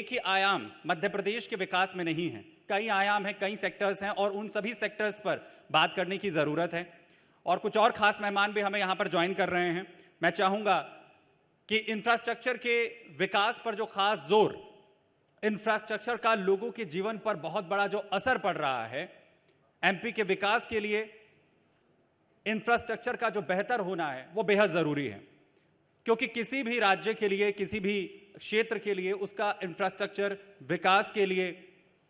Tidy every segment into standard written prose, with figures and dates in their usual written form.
एक ही आयाम मध्य प्रदेश के विकास में नहीं है, कई आयाम हैं, कई सेक्टर्स हैं और उन सभी सेक्टर्स पर बात करने की ज़रूरत है। और कुछ और खास मेहमान भी हमें यहाँ पर ज्वाइन कर रहे हैं। मैं चाहूँगा कि इंफ्रास्ट्रक्चर के विकास पर जो खास जोर, इंफ्रास्ट्रक्चर का लोगों के जीवन पर बहुत बड़ा जो असर पड़ रहा है, एमपी के विकास के लिए इंफ्रास्ट्रक्चर का जो बेहतर होना है वो बेहद ज़रूरी है, क्योंकि किसी भी राज्य के लिए, किसी भी क्षेत्र के लिए उसका इंफ्रास्ट्रक्चर विकास के लिए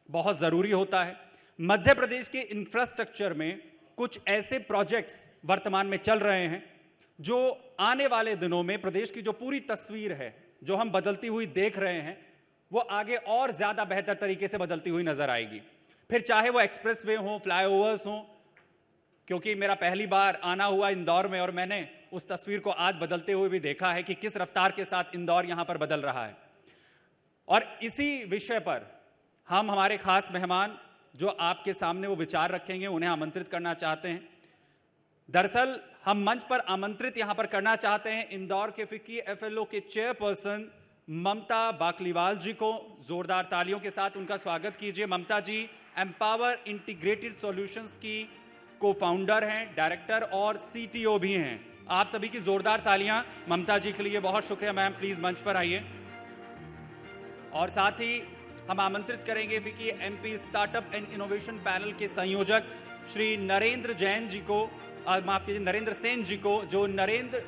बहुत ज़रूरी होता है। मध्य प्रदेश के इंफ्रास्ट्रक्चर में कुछ ऐसे प्रोजेक्ट्स वर्तमान में चल रहे हैं जो आने वाले दिनों में प्रदेश की जो पूरी तस्वीर है, जो हम बदलती हुई देख रहे हैं, वो आगे और ज़्यादा बेहतर तरीके से बदलती हुई नजर आएगी। फिर चाहे वो एक्सप्रेसवे हों, फ्लाईओवर्स हों, क्योंकि मेरा पहली बार आना हुआ इंदौर में और मैंने उस तस्वीर को आज बदलते हुए भी देखा है कि किस रफ्तार के साथ इंदौर यहां पर बदल रहा है। और इसी विषय पर हम हमारे खास मेहमान जो आपके सामने वो विचार रखेंगे, उन्हें आमंत्रित करना चाहते हैं। दरअसल हम मंच पर आमंत्रित यहां पर करना चाहते हैं इंदौर के फिक्की एफएलओ के चेयरपर्सन ममता बाकलीवाल जी को। जोरदार तालियों के साथ उनका स्वागत कीजिए। ममता जी एम्पावर इंटीग्रेटेड सॉल्यूशंस की को फाउंडर हैं, डायरेक्टर और सीटीओ भी हैं। आप सभी की जोरदार तालियां ममता जी के लिए। बहुत शुक्रिया मैम, प्लीज मंच पर आइए। और साथ ही हम आमंत्रित करेंगे FICCI MP startup and innovation panel के संयोजक श्री नरेंद्र जैन जी को, माफ कीजिए नरेंद्र सेन जी को, जो नरेंद्र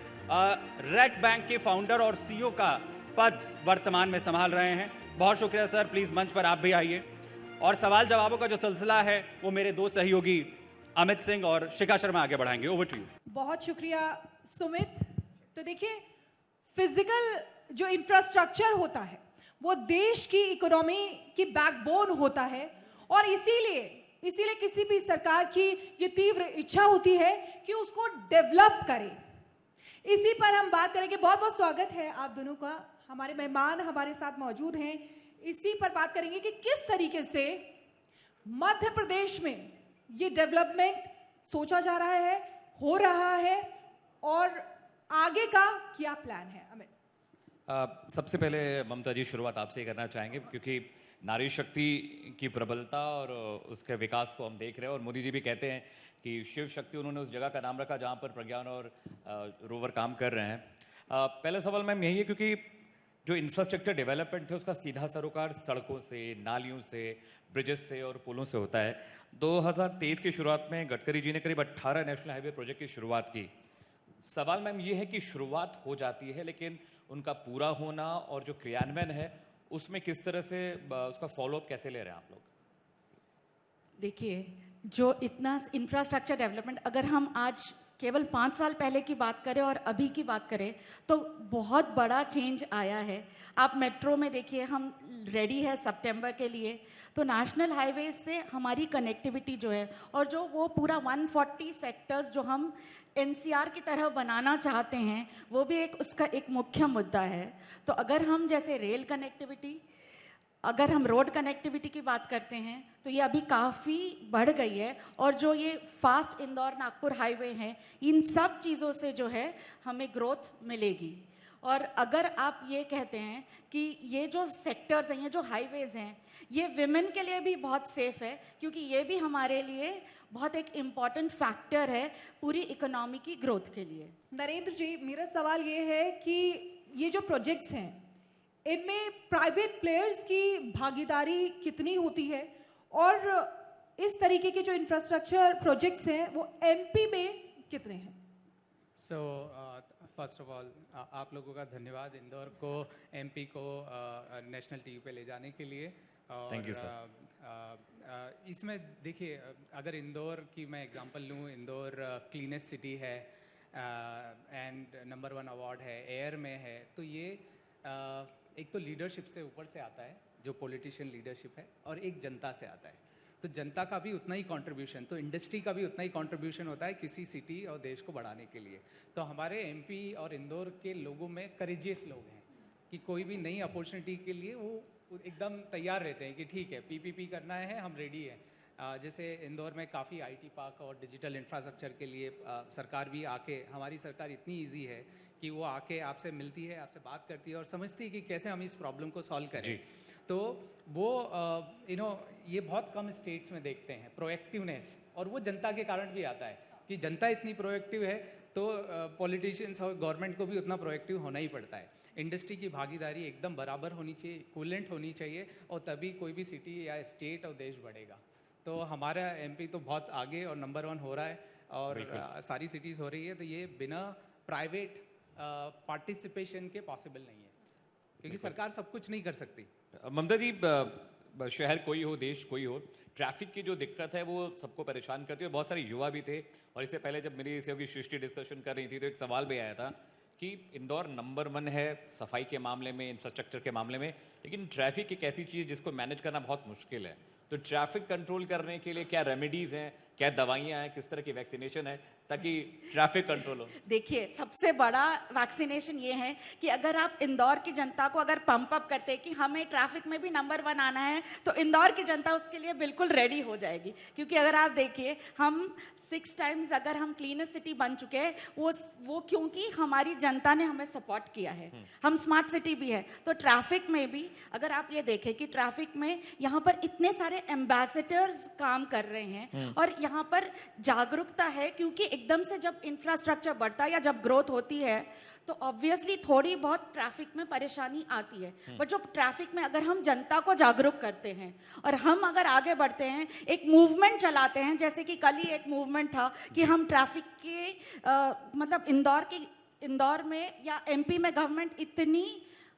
रेड बैंक के फाउंडर और सीईओ का पद वर्तमान में संभाल रहे हैं। बहुत शुक्रिया सर, प्लीज मंच पर आप भी आइए। और सवाल जवाबों का जो सिलसिला है वो मेरे दो सहयोगी अमित सिंह और शिखा शर्मा आगे बढ़ाएंगे। Over to you. बहुत शुक्रिया सुमित। तो देखिए, फिजिकल जो इंफ्रास्ट्रक्चर होता है वो देश की इकोनॉमी की बैकबोन होता है और इसीलिए किसी भी सरकार की ये तीव्र इच्छा होती है कि उसको डेवलप करे। इसी पर हम बात करेंगे। बहुत बहुत स्वागत है आप दोनों का, हमारे मेहमान हमारे साथ मौजूद हैं। इसी पर बात करेंगे कि किस तरीके से मध्य प्रदेश में ये डेवलपमेंट सोचा जा रहा है, हो रहा है और आगे का क्या प्लान है। अमित, सबसे पहले ममता जी शुरुआत आपसे ही करना चाहेंगे, क्योंकि नारी शक्ति की प्रबलता और उसके विकास को हम देख रहे हैं और मोदी जी भी कहते हैं कि शिव शक्ति, उन्होंने उस जगह का नाम रखा जहाँ पर प्रज्ञान और रोवर काम कर रहे हैं। पहला सवाल मैम यही है, क्योंकि जो इंफ्रास्ट्रक्चर डेवलपमेंट है उसका सीधा सरोकार सड़कों से, नालियों से, ब्रिजेस से और पुलों से होता है। 2023 की शुरुआत में गडकरी जी ने करीब 18 नेशनल हाईवे प्रोजेक्ट की शुरुआत की। सवाल मैम ये है कि शुरुआत हो जाती है, लेकिन उनका पूरा होना और जो क्रियान्वयन है उसमें किस तरह से उसका फॉलोअप कैसे ले रहे हैं आप लोग? देखिए, जो इतना इंफ्रास्ट्रक्चर डेवलपमेंट, अगर हम आज केवल 5 साल पहले की बात करें और अभी की बात करें तो बहुत बड़ा चेंज आया है। आप मेट्रो में देखिए, हम रेडी है सितंबर के लिए, तो नेशनल हाईवे से हमारी कनेक्टिविटी जो है और जो वो पूरा 140 सेक्टर्स जो हम एनसीआर की तरह बनाना चाहते हैं, वो भी उसका एक मुख्य मुद्दा है। तो अगर हम जैसे रेल कनेक्टिविटी, अगर हम रोड कनेक्टिविटी की बात करते हैं तो ये अभी काफ़ी बढ़ गई है और जो ये फास्ट इंदौर नागपुर हाईवे है, इन सब चीज़ों से जो है हमें ग्रोथ मिलेगी। और अगर आप ये कहते हैं कि ये जो सेक्टर्स हैं, ये जो हाईवेज़ हैं, ये विमेन के लिए भी बहुत सेफ़ है, क्योंकि ये भी हमारे लिए बहुत एक इम्पॉर्टेंट फैक्टर है पूरी इकोनॉमी की ग्रोथ के लिए। नरेंद्र जी, मेरा सवाल ये है कि ये जो प्रोजेक्ट्स हैं इनमें प्राइवेट प्लेयर्स की भागीदारी कितनी होती है और इस तरीके के जो इंफ्रास्ट्रक्चर प्रोजेक्ट्स हैं वो एमपी में कितने हैं? सो फर्स्ट ऑफ ऑल आप लोगों का धन्यवाद इंदौर को, एमपी को नेशनल टीवी पे ले जाने के लिए। Thank you sir. इसमें देखिए, अगर इंदौर की मैं एग्जांपल लूँ, इंदौर क्लीनेस्ट सिटी है एंड नंबर 1 अवार्ड है, एयर में है। तो ये एक तो लीडरशिप से ऊपर से आता है, जो पॉलिटिशियन लीडरशिप है, और एक जनता से आता है। तो जनता का भी उतना ही कंट्रीब्यूशन, तो इंडस्ट्री का भी उतना ही कंट्रीब्यूशन होता है किसी सिटी और देश को बढ़ाने के लिए। तो हमारे एमपी और इंदौर के लोगों में करेजियस लोग हैं कि कोई भी नई अपॉर्चुनिटी के लिए वो एकदम तैयार रहते हैं कि ठीक है, पीपीपी करना है, हम रेडी हैं। जैसे इंदौर में काफ़ी आईटी पार्क और डिजिटल इंफ्रास्ट्रक्चर के लिए सरकार भी आके, हमारी सरकार इतनी ईजी है कि वो आके आपसे मिलती है, आपसे बात करती है और समझती है कि कैसे हम इस प्रॉब्लम को सॉल्व करें। तो वो ये बहुत कम स्टेट्स में देखते हैं प्रोएक्टिवनेस, और वो जनता के कारण भी आता है कि जनता इतनी प्रोएक्टिव है तो पॉलिटिशियंस और गवर्नमेंट को भी उतना प्रोएक्टिव होना ही पड़ता है। इंडस्ट्री की भागीदारी एकदम बराबर होनी चाहिए, इक्विवेलेंट होनी चाहिए, और तभी कोई भी सिटी या स्टेट और देश बढ़ेगा। तो हमारा एमपी तो बहुत आगे और नंबर 1 हो रहा है, और सारी सिटीज़ हो रही है, तो ये बिना प्राइवेट पार्टिसिपेशन के पॉसिबल नहीं है, क्योंकि सरकार सब कुछ नहीं कर सकती। ममता जी, शहर कोई हो, देश कोई हो, ट्रैफिक की जो दिक्कत है वो सबको परेशान करती है। बहुत सारे युवा भी थे, और इससे पहले जब मेरी इसे की सृष्टि डिस्कशन कर रही थी तो एक सवाल भी आया था कि इंदौर नंबर 1 है सफाई के मामले में, इंफ्रास्ट्रक्चर के मामले में, लेकिन ट्रैफिक एक ऐसी चीज़ जिसको मैनेज करना बहुत मुश्किल है। तो ट्रैफिक कंट्रोल करने के लिए क्या रेमेडीज़ हैं, क्या दवाइयाँ हैं, किस तरह की वैक्सीनेशन है ताकि ट्रैफिक कंट्रोल हो? देखिए, सबसे बड़ा वैक्सीनेशन ये है कि अगर आप इंदौर की जनता को अगर पंप अप करते हैं कि हमें ट्रैफिक में भी नंबर 1 आना है, तो इंदौर की जनता उसके लिए बिल्कुल रेडी हो जाएगी। क्योंकि अगर आप देखिए, हम 6 टाइम्स अगर हम क्लीनेस्ट सिटी बन चुके हैं, वो क्योंकि हमारी जनता ने हमें सपोर्ट किया है। हम स्मार्ट सिटी भी है, तो ट्रैफिक में भी अगर आप ये देखें कि ट्रैफिक में यहाँ पर इतने सारे एम्बेसडर्स काम कर रहे हैं, और यहाँ पर जागरूकता है, क्योंकि एकदम से जब इंफ्रास्ट्रक्चर बढ़ता है या जब ग्रोथ होती है तो ऑब्वियसली थोड़ी बहुत ट्रैफिक में परेशानी आती है, बट जो ट्रैफिक में अगर हम जनता को जागरूक करते हैं और हम अगर आगे बढ़ते हैं, एक मूवमेंट चलाते हैं, जैसे कि कल ही एक मूवमेंट था कि हम ट्रैफिक के मतलब इंदौर में या एमपी में गवर्नमेंट इतनी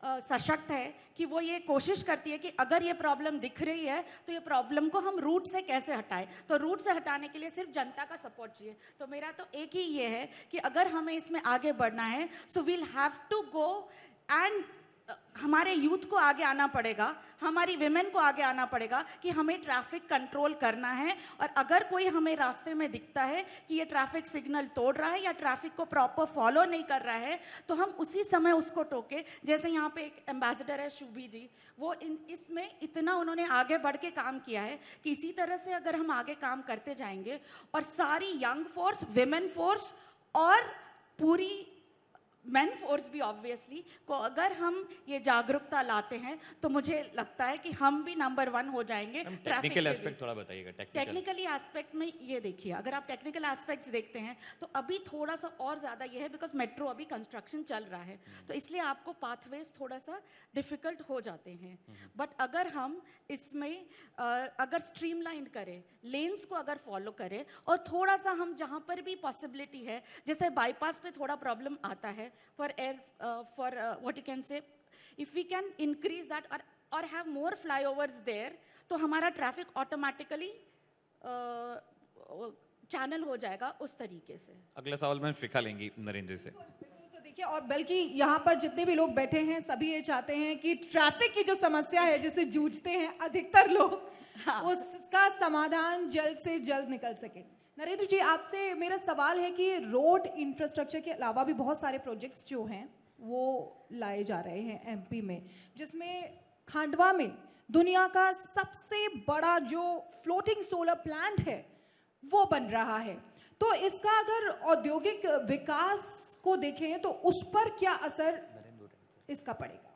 सशक्त है कि वो ये कोशिश करती है कि अगर ये प्रॉब्लम दिख रही है तो ये प्रॉब्लम को हम रूट से कैसे हटाएं। तो रूट से हटाने के लिए सिर्फ जनता का सपोर्ट चाहिए। तो मेरा तो एक ही ये है कि अगर हमें इसमें आगे बढ़ना है, so we'll have to go and हमारे यूथ को आगे आना पड़ेगा, हमारी विमेन को आगे आना पड़ेगा कि हमें ट्रैफिक कंट्रोल करना है। और अगर कोई हमें रास्ते में दिखता है कि ये ट्रैफिक सिग्नल तोड़ रहा है या ट्रैफिक को प्रॉपर फॉलो नहीं कर रहा है, तो हम उसी समय उसको टोके। जैसे यहाँ पे एक एम्बेसडर है शुभी जी, वो इसमें इतना उन्होंने आगे बढ़ के काम किया है कि इसी तरह से अगर हम आगे काम करते जाएंगे और सारी यंग फोर्स, विमेन फोर्स और पूरी मैन फोर्स भी ऑब्वियसली को अगर हम ये जागरूकता लाते हैं, तो मुझे लगता है कि हम भी नंबर 1 हो जाएंगे। टेक्निकल एस्पेक्ट थोड़ा बताइएगा। टेक्निकली एस्पेक्ट में ये देखिए, अगर आप टेक्निकल एस्पेक्ट्स देखते हैं तो अभी थोड़ा सा और ज़्यादा ये है, बिकॉज मेट्रो अभी कंस्ट्रक्शन चल रहा है, तो इसलिए आपको पाथवेज थोड़ा सा डिफिकल्ट हो जाते हैं। बट अगर हम इसमें अगर स्ट्रीमलाइन करें, लेन्स को अगर फॉलो करें, और थोड़ा सा हम जहाँ पर भी पॉसिबिलिटी है, जैसे बाईपास पे थोड़ा प्रॉब्लम आता है for what you can say, if we can increase that or have more flyovers there, तो हमारा ट्रैफिक ऑटोमेटिकली चैनल हो जाएगा उस तरीके से। अगला सवाल मैं फिका लेंगी नरेंद्र से। तो देखिए, और बल्कि यहाँ पर जितने भी लोग बैठे हैं सभी ये चाहते हैं कि ट्रैफिक की जो समस्या है जिससे जूझते हैं अधिकतर लोग, उसका समाधान जल्द से जल्द निकल सके। नरेंद्र जी, आपसे मेरा सवाल है कि रोड इंफ्रास्ट्रक्चर के अलावा भी बहुत सारे प्रोजेक्ट्स जो हैं वो लाए जा रहे हैं एमपी में, जिसमें खांडवा में दुनिया का सबसे बड़ा जो फ्लोटिंग सोलर प्लांट है वो बन रहा है। तो इसका अगर औद्योगिक विकास को देखें तो उस पर क्या असर इसका पड़ेगा?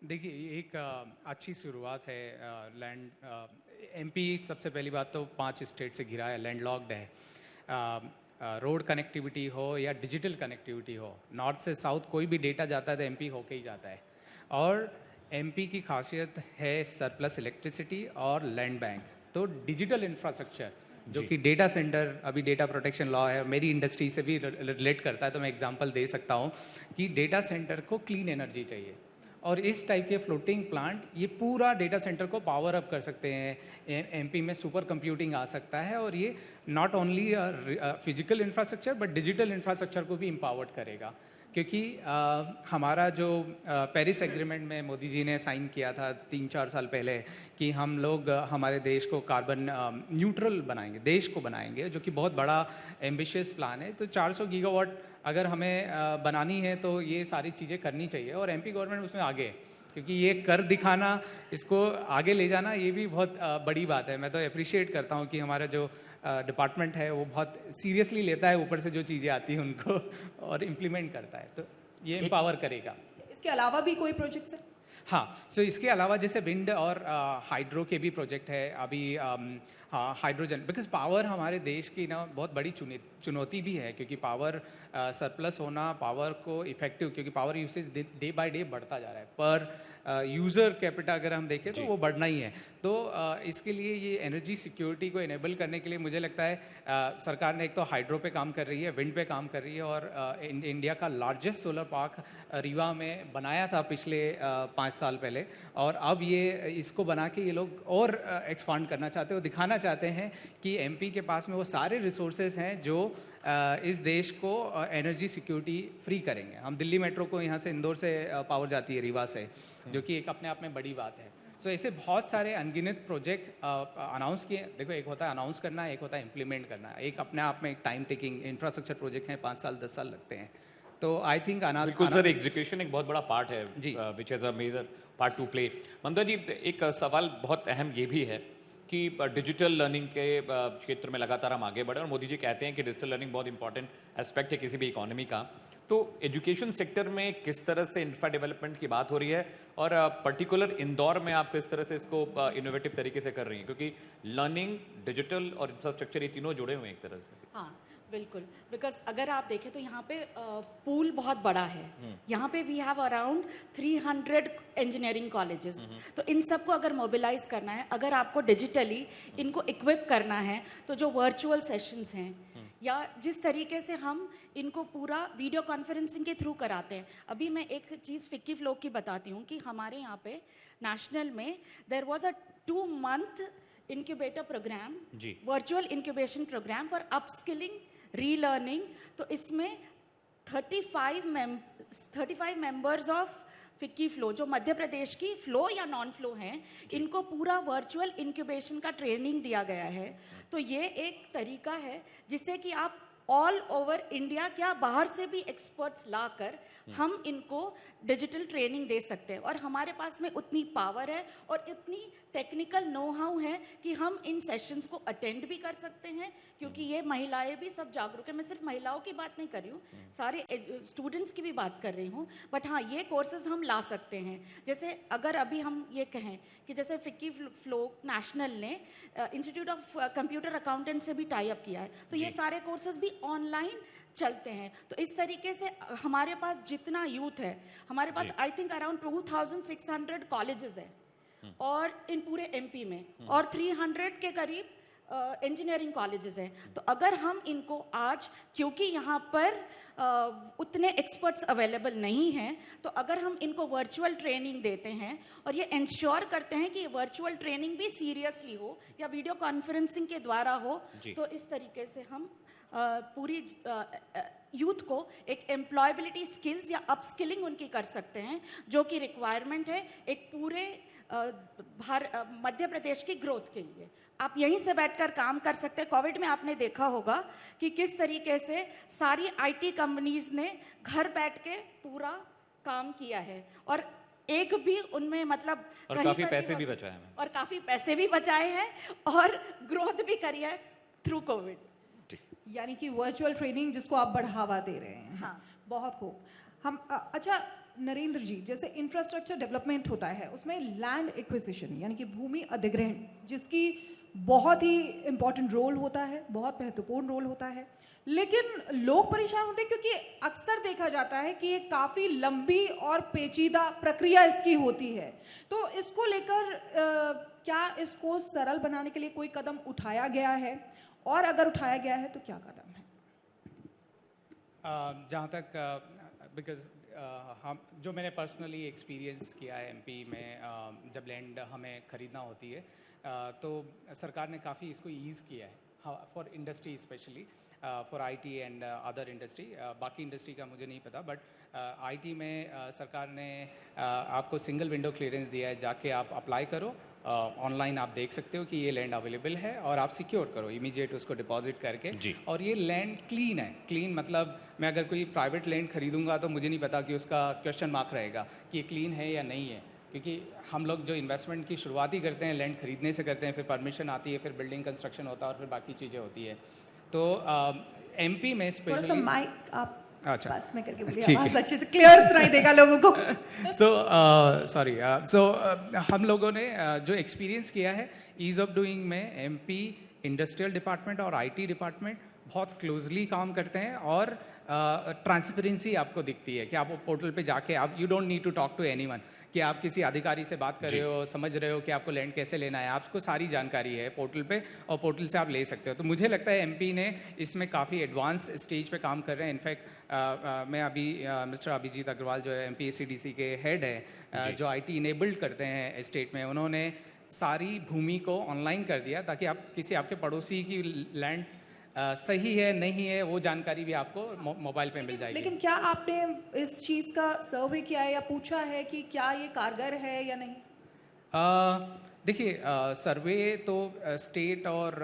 देखिए, एक अच्छी शुरुआत है। लैंड एमपी सबसे पहली बात तो 5 स्टेट से घिरा है, लैंडलॉक्ड है। रोड कनेक्टिविटी हो या डिजिटल कनेक्टिविटी हो, नॉर्थ से साउथ कोई भी डेटा जाता है तो एमपी होके ही जाता है। और एमपी की खासियत है सरप्लस इलेक्ट्रिसिटी और लैंड बैंक। तो डिजिटल इंफ्रास्ट्रक्चर जो कि डेटा सेंटर, अभी डेटा प्रोटेक्शन लॉ है, मेरी इंडस्ट्री से भी रिलेट करता है, तो मैं एग्जांपल दे सकता हूँ कि डेटा सेंटर को क्लीन एनर्जी चाहिए, और इस टाइप के फ्लोटिंग प्लांट ये पूरा डेटा सेंटर को पावर अप कर सकते हैं। एमपी में सुपर कंप्यूटिंग आ सकता है, और ये not only physical infrastructure but digital infrastructure को भी एम्पावर्ड करेगा। क्योंकि हमारा जो पेरिस एग्रीमेंट में मोदी जी ने साइन किया था 3-4 साल पहले कि हम लोग हमारे देश को कार्बन न्यूट्रल बनाएंगे, देश को बनाएंगे, जो कि बहुत बड़ा एम्बिशियस प्लान है। तो 400 गीगावाट अगर हमें बनानी है तो ये सारी चीज़ें करनी चाहिए, और एमपी गवर्नमेंट उसमें आगे है, क्योंकि ये कर दिखाना, इसको आगे ले जाना, ये भी बहुत बड़ी बात है। मैं तो अप्रिशिएट करता हूँ कि हमारा जो डिपार्टमेंट है वो बहुत सीरियसली लेता है ऊपर से जो चीज़ें आती हैं उनको और इम्प्लीमेंट करता है, तो ये एम्पावर करेगा। इसके अलावा भी कोई प्रोजेक्ट्स है? हाँ, सो इसके अलावा जैसे विंड और हाइड्रो के भी प्रोजेक्ट है अभी। हाँ, हाइड्रोजन, बिकॉज पावर हमारे देश की ना बहुत बड़ी चुनौती भी है, क्योंकि पावर सरप्लस होना, पावर को इफेक्टिव, क्योंकि power usage day by day बढ़ता जा रहा है, पर यूज़र कैपिटा अगर हम देखें तो वो बढ़ना ही है। तो इसके लिए ये एनर्जी सिक्योरिटी को इनेबल करने के लिए मुझे लगता है सरकार ने एक तो हाइड्रो पे काम कर रही है, विंड पे काम कर रही है, और इंडिया का लार्जेस्ट सोलर पार्क रीवा में बनाया था पिछले 5 साल पहले, और अब ये इसको बना के ये लोग और एक्सपांड करना चाहते हैं, वो दिखाना चाहते हैं कि एमपी के पास में वो सारे रिसोर्सेज हैं जो इस देश को एनर्जी सिक्योरिटी फ्री करेंगे। हम दिल्ली मेट्रो को यहाँ से इंदौर से पावर जाती है रीवा से, जो कि एक अपने आप में बड़ी बात है। सो ऐसे बहुत सारे अनगिनत प्रोजेक्ट अनाउंस किए। देखो, एक होता है अनाउंस करना, एक होता है इम्प्लीमेंट करना, एक अपने आप में एक टाइम टेकिंग इंफ्रास्ट्रक्चर प्रोजेक्ट हैं, 5 साल 10 साल लगते हैं। तो आई थिंक बिल्कुल सर, एग्जीक्यूशन एक बहुत बड़ा पार्ट है जी। Which is a major part to play. Mamata ji, एक सवाल बहुत अहम ये भी है कि डिजिटल लर्निंग के क्षेत्र में लगातार हम आगे बढ़े, और मोदी जी कहते हैं कि डिजिटल लर्निंग बहुत इंपॉर्टेंट एस्पेक्ट है किसी भी इकोनॉमी का। तो एजुकेशन सेक्टर में किस तरह से इंफ्रा डेवलपमेंट की बात हो रही है, और पर्टिकुलर इंदौर में आप किस तरह से इसको इनोवेटिव तरीके से कर रही हैं, क्योंकि लर्निंग, डिजिटल और इंफ्रास्ट्रक्चर ये तीनों जुड़े हुए हैं एक तरह से। हाँ बिल्कुल, बिकॉज अगर आप देखें तो यहाँ पे पूल बहुत बड़ा है। यहाँ पे we have around 300 engineering colleges. तो इन सबको अगर मोबिलाइज करना है, अगर आपको डिजिटली इनको इक्विप करना है, तो जो वर्चुअल सेशंस हैं या जिस तरीके से हम इनको पूरा वीडियो कॉन्फ्रेंसिंग के थ्रू कराते हैं। अभी मैं एक चीज़ फिक्की फ्लो की बताती हूँ कि हमारे यहाँ पे नेशनल में there was a 2 month incubator program, virtual incubation program for upskilling, relearning. तो इसमें 35 मेंबर्स ऑफ फिक्की फ्लो, जो मध्य प्रदेश की फ्लो या नॉन फ्लो हैं, इनको पूरा वर्चुअल इंक्यूबेशन का ट्रेनिंग दिया गया है। तो ये एक तरीका है जिससे कि आप ऑल ओवर इंडिया, क्या बाहर से भी एक्सपर्ट्स लाकर हम इनको डिजिटल ट्रेनिंग दे सकते हैं। और हमारे पास में उतनी पावर है और इतनी टेक्निकल नो हाउ है कि हम इन सेशंस को अटेंड भी कर सकते हैं, क्योंकि ये महिलाएं भी सब जागरूक है। मैं सिर्फ महिलाओं की बात नहीं कर रही हूँ, सारे स्टूडेंट्स की भी बात कर रही हूँ। बट हाँ, ये कोर्सेज हम ला सकते हैं। जैसे अगर अभी हम ये कहें कि जैसे फिक्की फ्लो नेशनल ने इंस्टीट्यूट ऑफ कंप्यूटर अकाउंटेंट से भी टाई अप किया है, तो ये सारे कोर्सेज भी ऑनलाइन चलते हैं। तो इस तरीके से हमारे पास जितना यूथ है, हमारे पास आई थिंक अराउंड 2600 कॉलेजेस है और इन पूरे एमपी में, और 300 के करीब इंजीनियरिंग कॉलेजेस हैं। तो अगर हम इनको आज, क्योंकि यहाँ पर उतने एक्सपर्ट्स अवेलेबल नहीं हैं, तो अगर हम इनको वर्चुअल ट्रेनिंग देते हैं और ये इंश्योर करते हैं कि वर्चुअल ट्रेनिंग भी सीरियसली हो या वीडियो कॉन्फ्रेंसिंग के द्वारा हो, तो इस तरीके से हम पूरी यूथ को एक एम्प्लॉयबिलिटी स्किल्स या अपस्किलिंग उनकी कर सकते हैं, जो कि रिक्वायरमेंट है एक पूरे मध्य प्रदेश की ग्रोथ के लिए। आप यहीं से बैठकर काम कर सकते हैं। कोविड में आपने देखा होगा कि किस तरीके से सारी आईटी कंपनीज ने घर बैठ के पूरा काम किया है, और एक भी उनमें मतलब और काफी पैसे भी बचाए हैं, और काफी पैसे भी बचाए हैं और ग्रोथ भी करी है थ्रू कोविड। यानी कि वर्चुअल ट्रेनिंग जिसको आप बढ़ावा दे रहे हैं। हाँ, बहुत खूब। हम अच्छा नरेंद्र जी, जैसे इंफ्रास्ट्रक्चर डेवलपमेंट होता है, उसमें लैंड एक्विजिशन यानी कि भूमि अधिग्रहण, जिसकी बहुत ही इम्पोर्टेंट रोल होता है, बहुत महत्वपूर्ण रोल होता है, लेकिन लोग परेशान होते हैं क्योंकि अक्सर देखा जाता है कि ये काफ़ी लंबी और पेचीदा प्रक्रिया इसकी होती है। तो इसको लेकर क्या इसको सरल बनाने के लिए कोई कदम उठाया गया है, और अगर उठाया गया है तो क्या कदम है? जहाँ तक बिकॉज हम, जो मैंने पर्सनली एक्सपीरियंस किया है एमपी में, जब लैंड हमें ख़रीदना होती है तो सरकार ने काफ़ी इसको ईज़ किया है for industry, specially for IT and other industry. बाकी इंडस्ट्री का मुझे नहीं पता, बट आईटी में सरकार ने आपको सिंगल विंडो क्लियरेंस दिया है। जाके आप अप्लाई करो, ऑनलाइन आप देख सकते हो कि ये लैंड अवेलेबल है, और आप सिक्योर करो इमीडिएट उसको डिपॉजिट करके। और ये लैंड क्लीन है। क्लीन मतलब मैं अगर कोई प्राइवेट लैंड खरीदूंगा तो मुझे नहीं पता कि उसका क्वेश्चन मार्क रहेगा कि ये क्लीन है या नहीं है, क्योंकि हम लोग जो इन्वेस्टमेंट की शुरुआत ही करते हैं लैंड खरीदने से करते हैं, फिर परमिशन आती है, फिर बिल्डिंग कंस्ट्रक्शन होता है, और फिर बाकी चीज़ें होती है। तो एमपी में स्पेशली माइक आप अच्छा बस मैं करके बोली ठीक आवाज है। अच्छे से क्लियर सुनाई देगा लोगों को। सॉरी सो हम लोगों ने जो एक्सपीरियंस किया है ईज ऑफ डूइंग में एमपी इंडस्ट्रियल डिपार्टमेंट और आईटी डिपार्टमेंट बहुत क्लोजली काम करते हैं और ट्रांसपेरेंसी आपको दिखती है कि आप पोर्टल पे जाके आप you don't need to talk to anyone कि आप किसी अधिकारी से बात कर रहे हो, समझ रहे हो कि आपको लैंड कैसे लेना है, आपको सारी जानकारी है पोर्टल पे और पोर्टल से आप ले सकते हो। तो मुझे लगता है एमपी ने इसमें काफ़ी एडवांस स्टेज पे काम कर रहे हैं। इनफैक्ट मैं अभी मिस्टर अभिजीत अग्रवाल जो है एमपीएससीडीसी के हेड है जो आईटी इनेबल्ड करते हैं स्टेट में, उन्होंने सारी भूमि को ऑनलाइन कर दिया ताकि आप किसी आपके पड़ोसी की लैंड सही है नहीं है वो जानकारी भी आपको मोबाइल पे मिल जाएगी। लेकिन क्या आपने इस चीज का सर्वे किया है या पूछा है कि क्या ये कारगर है या नहीं? देखिए सर्वे तो स्टेट और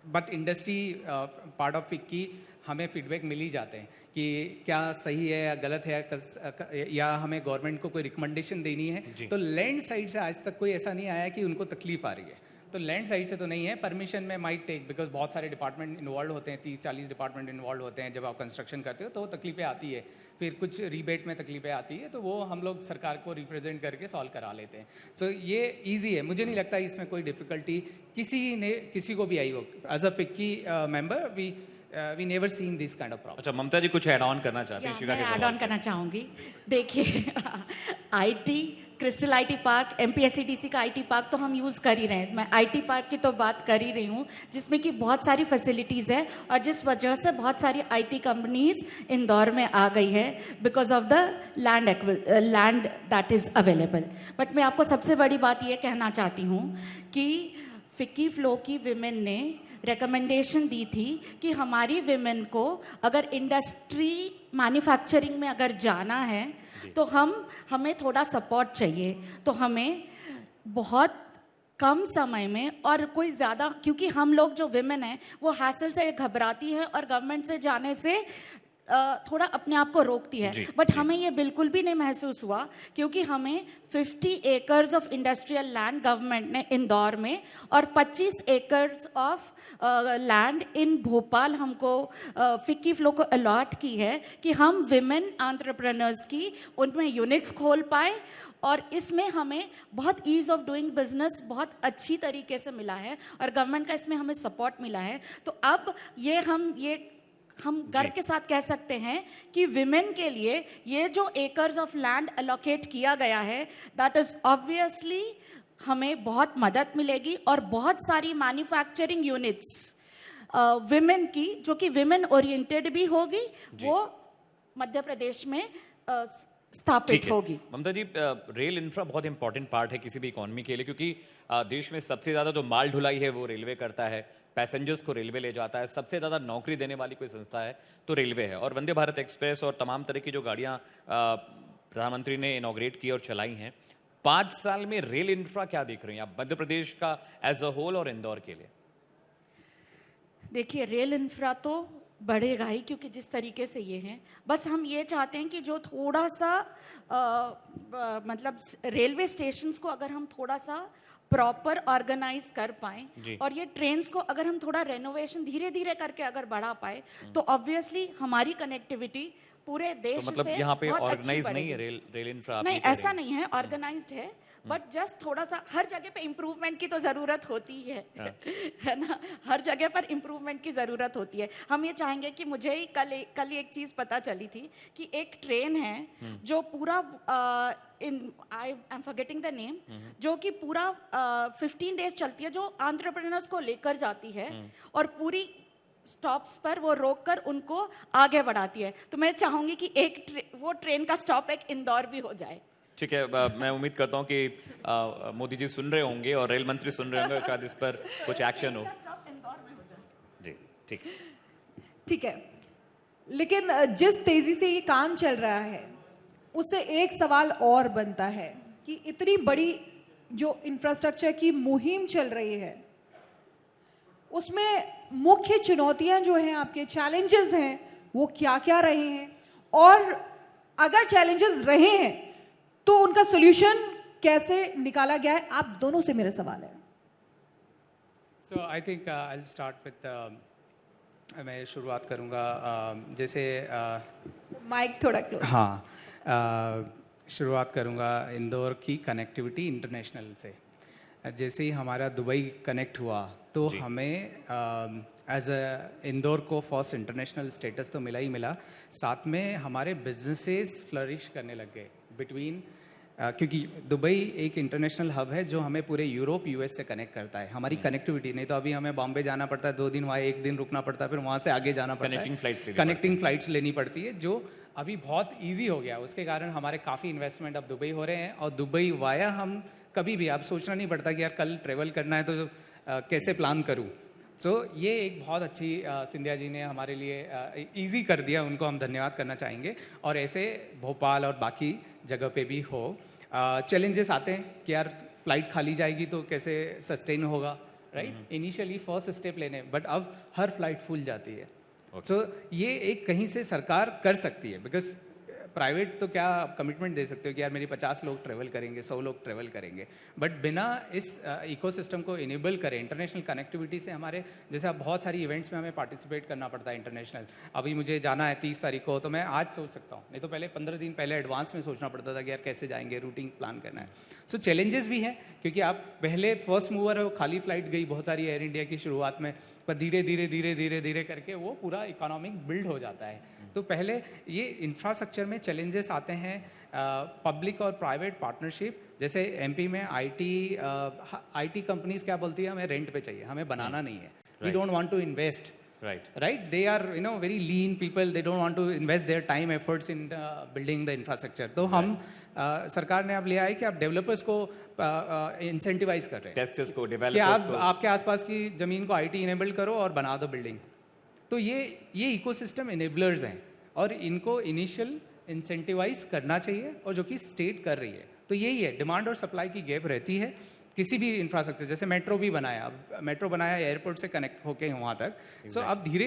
बट इंडस्ट्री पार्ट ऑफ की हमें फीडबैक मिल ही जाते हैं कि क्या सही है या गलत है या हमें गवर्नमेंट को कोई रिकमेंडेशन देनी है। तो लैंड साइड से आज तक कोई ऐसा नहीं आया कि उनको तकलीफ आ रही है, तो लैंड साइड से तो नहीं है। परमिशन में माइट टेक बिकॉज बहुत सारे डिपार्टमेंट इन्वॉल्व होते हैं, 30-40 डिपार्टमेंट इन्वॉल्व होते हैं जब आप कंस्ट्रक्शन करते हो, तो तकलीफें आती है, फिर कुछ रीबेट में तकलीफें आती है, तो वो हम लोग सरकार को रिप्रेजेंट करके सॉल्व करा लेते हैं। सो ये ईजी है, मुझे नहीं लगता इसमें कोई डिफिकल्टी किसी को भी आई हो। As a FICCI member we never seen this kind of problem. अच्छा ममता जी कुछ ऐड ऑन करना चाहते हैं शिवा के मैं ऐड सवाल ऑन करना चाहूँगी। देखिए आईटी क्रिस्टल आईटी पार्क, एमपीएससीडीसी का आईटी पार्क तो हम यूज़ कर ही रहे हैं। मैं आईटी पार्क की तो बात कर ही रही हूँ जिसमें कि बहुत सारी फैसिलिटीज़ है और जिस वजह से बहुत सारी आईटी कंपनीज इंदौर में आ गई है because of the land that is available. But मैं आपको सबसे बड़ी बात ये कहना चाहती हूँ कि फिक्की फ्लो की विमेन ने रिकमेंडेशन दी थी कि हमारी विमेन को अगर इंडस्ट्री मैन्युफैक्चरिंग में अगर जाना है तो हमें थोड़ा सपोर्ट चाहिए। तो हमें बहुत कम समय में और कोई ज़्यादा, क्योंकि हम लोग जो विमेन हैं वो हैसल से घबराती है और गवर्नमेंट से जाने से थोड़ा अपने आप को रोकती है। बट हमें ये बिल्कुल भी नहीं महसूस हुआ क्योंकि हमें 50 acres of industrial land government ने इंदौर में और 25 acres of land in Bhopal हमको फिक्की फ्लो को अलॉट की है कि हम विमेन एंटरप्रेन्योर्स की उनमें यूनिट्स खोल पाए और इसमें हमें बहुत ईज ऑफ डूइंग बिजनेस बहुत अच्छी तरीके से मिला है और गवर्नमेंट का इसमें हमें सपोर्ट मिला है। तो अब हम गर्व के साथ कह सकते हैं कि विमेन के लिए ये जो एकर्स ऑफ लैंड अलोकेट किया गया है दैट इज ऑब्वियसली हमें बहुत मदद मिलेगी और बहुत सारी मैन्युफैक्चरिंग यूनिट्स विमेन की जो कि विमेन ओरिएंटेड भी होगी वो मध्य प्रदेश में स्थापित होगी। ममता जी रेल इंफ्रा बहुत इंपॉर्टेंट पार्ट है किसी भी इकोनॉमी के लिए क्योंकि देश में सबसे ज़्यादा जो माल ढुलाई है वो रेलवे करता है, पैसेंजर्स को रेलवे ले जाता है, सबसे ज़्यादा नौकरी देने वाली कोई संस्था है तो रेलवे है। और वंदे भारत एक्सप्रेस और तमाम तरह की जो गाड़ियाँ प्रधानमंत्री ने इनॉग्रेट की और चलाई हैं, 5 साल में रेल इंफ्रा क्या देख रही हैं आप मध्य प्रदेश का एज अ होल और इंदौर के लिए? देखिए रेल इंफ्रा तो बढ़ेगा ही क्योंकि जिस तरीके से ये हैं, बस हम ये चाहते हैं कि जो थोड़ा सा मतलब रेलवे स्टेशंस को अगर हम थोड़ा सा प्रॉपर ऑर्गेनाइज कर पाएं और ये ट्रेन्स को अगर हम थोड़ा रेनोवेशन धीरे धीरे करके अगर बढ़ा पाए तो ऑब्वियसली हमारी कनेक्टिविटी पूरे देश तो मतलब से यहाँ पे बहुत ऑर्गेनाइज अच्छी नहीं है बढ़ेगी। Rail infra? नहीं ऐसा नहीं है, ऑर्गेनाइज्ड है बट जस्ट थोड़ा सा हर जगह पे इम्प्रूवमेंट की तो ज़रूरत होती है है ना, हर जगह पर इम्प्रूवमेंट की ज़रूरत होती है। हम ये चाहेंगे कि मुझे ही कल एक चीज़ पता चली थी कि एक ट्रेन है जो पूरा I am forgetting the name, जो कि पूरा 15 डेज चलती है, जो एंटरप्रेन्योर्स को लेकर जाती है और पूरी स्टॉप्स पर वो रोक कर उनको आगे बढ़ाती है। तो मैं चाहूंगी कि वो ट्रेन का स्टॉप एक इंदौर भी हो जाए। ठीक है, मैं उम्मीद करता हूँ कि मोदी जी सुन रहे होंगे और रेल मंत्री सुन रहे होंगे, शायद इस पर कुछ एक्शन हो। जी ठीक ठीक है, लेकिन जिस तेजी से ये काम चल रहा है उससे एक सवाल और बनता है कि इतनी बड़ी जो इंफ्रास्ट्रक्चर की मुहिम चल रही है उसमें मुख्य चुनौतियां जो हैं, आपके चैलेंजेस हैं, वो क्या क्या रहे हैं और अगर चैलेंजेस रहे हैं तो उनका सॉल्यूशन कैसे निकाला गया है? आप दोनों से मेरा सवाल है। So I think I'll start with मैं शुरुआत करूँगा जैसे माइक थोड़ा क्लोज। हाँ, शुरुआत करूँगा इंदौर की कनेक्टिविटी इंटरनेशनल से। जैसे ही हमारा दुबई कनेक्ट हुआ तो हमें एज अ इंदौर को फर्स्ट इंटरनेशनल स्टेटस तो मिला ही मिला, साथ में हमारे बिजनेसेस फ्लरिश करने लग गए बिटवीन, क्योंकि दुबई एक इंटरनेशनल हब है जो हमें पूरे यूरोप यूएस से कनेक्ट करता है। हमारी कनेक्टिविटी, नहीं तो अभी हमें बॉम्बे जाना पड़ता है 2 दिन, वहाँ 1 दिन रुकना पड़ता है, फिर वहाँ से आगे जाना पड़ता है, कनेक्टिंग फ्लाइट्स लेनी पड़ती है, जो अभी बहुत ईजी हो गया। उसके कारण हमारे काफ़ी इन्वेस्टमेंट अब दुबई हो रहे हैं, और दुबई वाया हम कभी भी, आप सोचना नहीं पड़ता कि यार कल ट्रेवल करना है तो कैसे प्लान करूँ। तो ये एक बहुत अच्छी सिंधिया जी ने हमारे लिए इजी कर दिया, उनको हम धन्यवाद करना चाहेंगे। और ऐसे भोपाल और बाकी जगह पे भी हो। चैलेंजेस आते हैं कि यार फ्लाइट खाली जाएगी तो कैसे सस्टेन होगा, राइट। इनिशियली फर्स्ट स्टेप लेने, बट अब हर फ्लाइट फुल जाती है। तो ये एक कहीं से सरकार कर सकती है, बिकॉज प्राइवेट तो क्या कमिटमेंट दे सकते हो कि यार मेरी 50 लोग ट्रेवल करेंगे, 100 लोग ट्रेवल करेंगे, बट बिना इस इकोसिस्टम को इनेबल करें इंटरनेशनल कनेक्टिविटी से, हमारे जैसे अब बहुत सारी इवेंट्स में हमें पार्टिसिपेट करना पड़ता है इंटरनेशनल। अभी मुझे जाना है 30 तारीख को, तो मैं आज सोच सकता हूँ, नहीं तो पहले 15 दिन पहले एडवांस में सोचना पड़ता था कि यार कैसे जाएंगे, रूटिंग प्लान करना है। सो चैलेंजेस भी हैं, क्योंकि आप पहले फर्स्ट मूवर हो, खाली फ्लाइट गई बहुत सारी एयर इंडिया की शुरुआत में, पर धीरे धीरे धीरे धीरे धीरे करके वो पूरा इकोनॉमिक बिल्ड हो जाता है। तो पहले ये इंफ्रास्ट्रक्चर में चैलेंजेस आते हैं, पब्लिक और प्राइवेट पार्टनरशिप। जैसे एमपी में आईटी कंपनीज क्या बोलती है, हमें रेंट पे चाहिए, हमें बनाना नहीं है, we don't want to invest, right, they are very lean people, they don't want to invest their time efforts in building the infrastructure। तो हम सरकार ने अब लिया है कि आप डेवलपर्स को इंसेंटिवाइज कर रहे हैं, टेस्टर्स को, कि डेवलपर्स आप को, आपके आसपास की जमीन को आईटी इनेबल्ड करो और बना दो बिल्डिंग। तो ये इकोसिस्टम इनेबलर्स हैं, और इनको इनिशियल इंसेंटिवाइज करना चाहिए, और जो कि स्टेट कर रही है। तो यही है, डिमांड और सप्लाई की गैप रहती है किसी भी इंफ्रास्ट्रक्चर। जैसे मेट्रो भी बनाया, अब मेट्रो बनाया एयरपोर्ट से कनेक्ट होके वहाँ तक, सो अब धीरे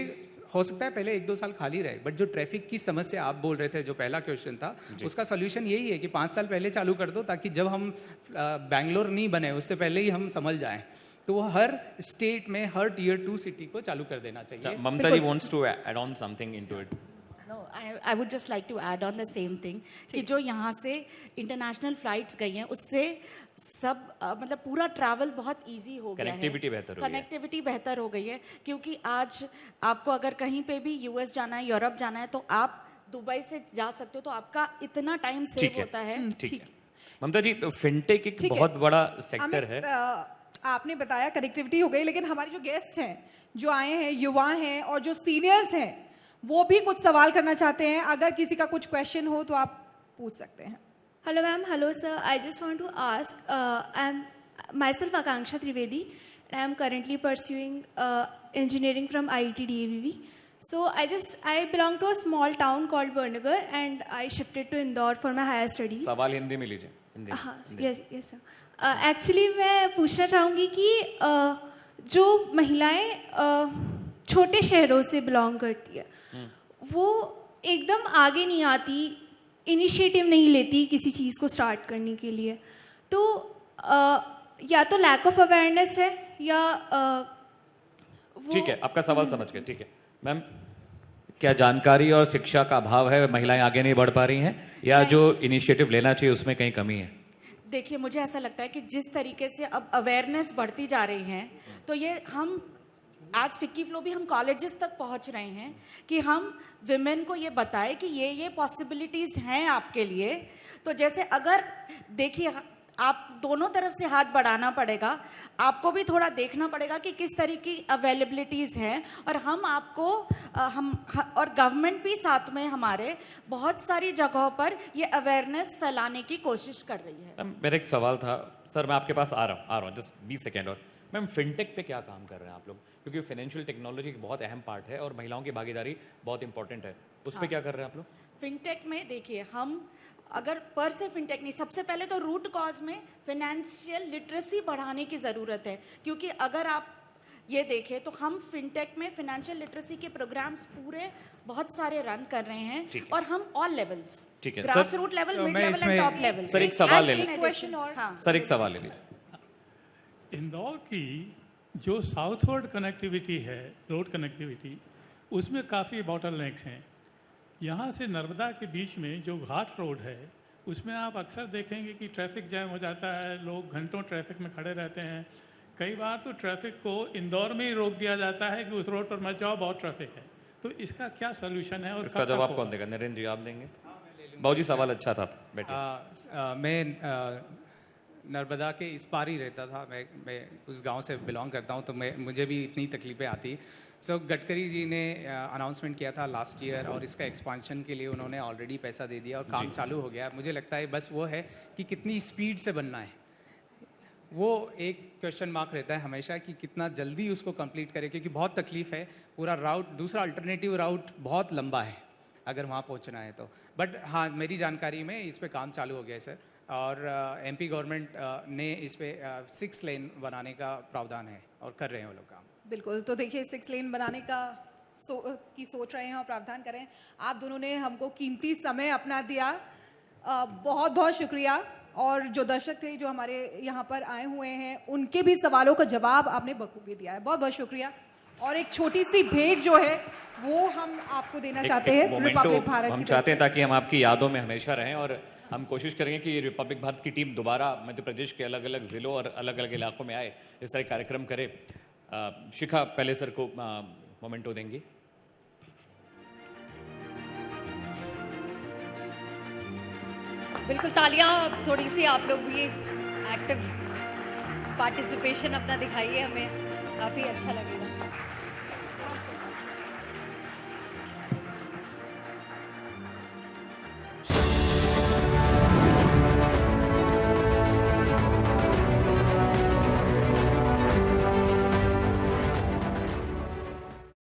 हो सकता है पहले 1-2 साल खाली रहे, बट जो ट्रैफिक की समस्या आप बोल रहे थे, जो पहला क्वेश्चन था, उसका सोल्यूशन यही है कि 5 साल पहले चालू कर दो, ताकि जब हम बैंगलोर नहीं बने उससे पहले ही हम समझ जाएं। तो वो हर स्टेट में हर टियर 2 सिटी को चालू कर देना चाहिए। ममता जी wants to add on something into it। No, I would just like to add on the same thing कि जो यहाँ से इंटरनेशनल फ्लाइट्स गई हैं, उससे सब मतलब पूरा ट्रैवल बहुत इजी हो गया है, कनेक्टिविटी बेहतर हो गई है। कनेक्टिविटी बेहतर हो गई है, क्योंकि आज आपको अगर कहीं पे भी यूएस जाना है, यूरोप जाना है, तो आप दुबई से जा सकते हो, तो आपका इतना टाइम सेव होता है। ठीक है ममता जी, फिनटेक एक ठीक है। बहुत बड़ा सेक्टर है। आपने बताया कनेक्टिविटी हो गई, लेकिन हमारे जो गेस्ट हैं, जो आए हैं, युवा हैं और जो सीनियर्स हैं, वो भी कुछ सवाल करना चाहते हैं। अगर किसी का कुछ क्वेश्चन हो तो आप पूछ सकते हैं। Hello ma'am, hello sir. I just want to ask, I'm myself Akanksha Trivedi, and I am currently pursuing engineering from IIT DAVV. So I belong to a small town called Barnagar, and I shifted to Indore for my higher studies. सवाल हिंदी में लीजिए। हिंदी। हाँ, yes sir. Actually मैं पूछना चाहूँगी कि जो महिलाएं छोटे शहरों से बिलोंग करती है, वो एकदम आगे नहीं आती, इनिशिएटिव नहीं लेती किसी चीज़ को स्टार्ट करने के लिए, तो या तो लैक ऑफ अवेयरनेस है, या ठीक है, आपका सवाल समझ गए। ठीक है मैम, क्या जानकारी और शिक्षा का अभाव है, महिलाएं आगे नहीं बढ़ पा रही हैं, या जो इनिशिएटिव लेना चाहिए उसमें कहीं कमी है? देखिए, मुझे ऐसा लगता है कि जिस तरीके से अब अवेयरनेस बढ़ती जा रही है, तो ये हम आज फिक्की फ्लो भी हम कॉलेजेस तक पहुंच रहे हैं कि हम विमेन को ये बताएं कि ये पॉसिबिलिटीज़ हैं आपके लिए। तो जैसे अगर देखिए, आप दोनों तरफ से हाथ बढ़ाना पड़ेगा, आपको भी थोड़ा देखना पड़ेगा कि किस तरह की अवेलेबिलिटीज़ हैं, और हम आपको और गवर्नमेंट भी साथ में हमारे बहुत सारी जगहों पर ये अवेयरनेस फैलाने की कोशिश कर रही है। मेरा एक सवाल था सर, मैं आपके पास आ रहा हूँ जस्ट 20 सेकेंड और। मैम, फिनटेक पे क्या काम कर रहे हैं आप लोग? क्योंकि फाइनेंशियल टेक्नोलॉजी एक बहुत अहम पार्ट है और महिलाओं की भागीदारी बहुत इंपॉर्टेंट है, उस पर क्या कर रहे हैं आप लोग? फिनटेक में देखिए, हम अगर पर से फिनटेक नहीं, सबसे पहले तो रूट कॉज में फाइनेंशियल लिटरेसी बढ़ाने की ज़रूरत है। क्योंकि अगर आप ये देखें तो हम फिनटेक में फाइनेंशियल लिटरेसी के प्रोग्राम्स पूरे बहुत सारे रन कर रहे हैं, और हम ऑल लेवल्स, ठीक है, grass root level, mid level and top level. Sir एक सवाल ले लीजिए। क्वेश्चन और सर एक सवाल ले लीजिए। इंदौर की जो साउथवर्ड कनेक्टिविटी है, रोड कनेक्टिविटी, उसमें काफ़ी बॉटल नेक्स हैं। यहाँ से नर्मदा के बीच में जो घाट रोड है उसमें आप अक्सर देखेंगे कि ट्रैफिक जैम हो जाता है, लोग घंटों ट्रैफिक में खड़े रहते हैं। कई बार तो ट्रैफिक को इंदौर में ही रोक दिया जाता है कि उस रोड पर मत जाओ, बहुत ट्रैफिक है। तो इसका क्या सोल्यूशन है और इसका जवाब कौन देगा? नरेंद्र जी आप देंगे? बाबूजी सवाल अच्छा था, बैठिए। मैं नर्मदा के इस पार ही रहता था, मैं उस गांव से बिलोंग करता हूं, तो मुझे भी इतनी तकलीफ़ें आती। सो गडकरी जी ने अनाउंसमेंट किया था लास्ट ईयर और इसका एक्सपांशन के लिए उन्होंने ऑलरेडी पैसा दे दिया और काम चालू हो गया। मुझे लगता है बस वो है कि कितनी स्पीड से बनना है, वो एक क्वेश्चन मार्क रहता है हमेशा कि कितना जल्दी उसको कंप्लीट करें, क्योंकि बहुत तकलीफ है। पूरा राउट, दूसरा अल्टरनेटिव राउट बहुत लंबा है अगर वहाँ पहुँचना है तो। बट हाँ, मेरी जानकारी में इस पे काम चालू हो गया है सर, और एमपी गवर्नमेंट ने इस पे 6 लेन बनाने का प्रावधान है और कर रहे हैं वो लोग काम। बिल्कुल, तो देखिए 6 लेन बनाने का सोच रहे हैं और प्रावधान करें। आप दोनों ने हमको कीमती समय अपना दिया, बहुत बहुत शुक्रिया। और जो दर्शक थे जो हमारे यहाँ पर आए हुए हैं, उनके भी सवालों का जवाब आपने बखूबी दिया है, बहुत बहुत शुक्रिया। और एक छोटी सी भेंट जो है वो हम आपको देना चाहते हैं रिपब्लिक भारत हम की चाहते हैं ताकि हम आपकी यादों में हमेशा रहें, और हम कोशिश करेंगे कि रिपब्लिक भारत की टीम दोबारा मध्य प्रदेश के अलग अलग ज़िलों और अलग अलग इलाकों में आए, इस तरह कार्यक्रम करे। शिखा पहले सर को मोमेंटो देंगी। बिल्कुल, तालियां थोड़ी सी आप लोग भी एक्टिव पार्टिसिपेशन अपना दिखाइए, हमें काफ़ी अच्छा लगेगा।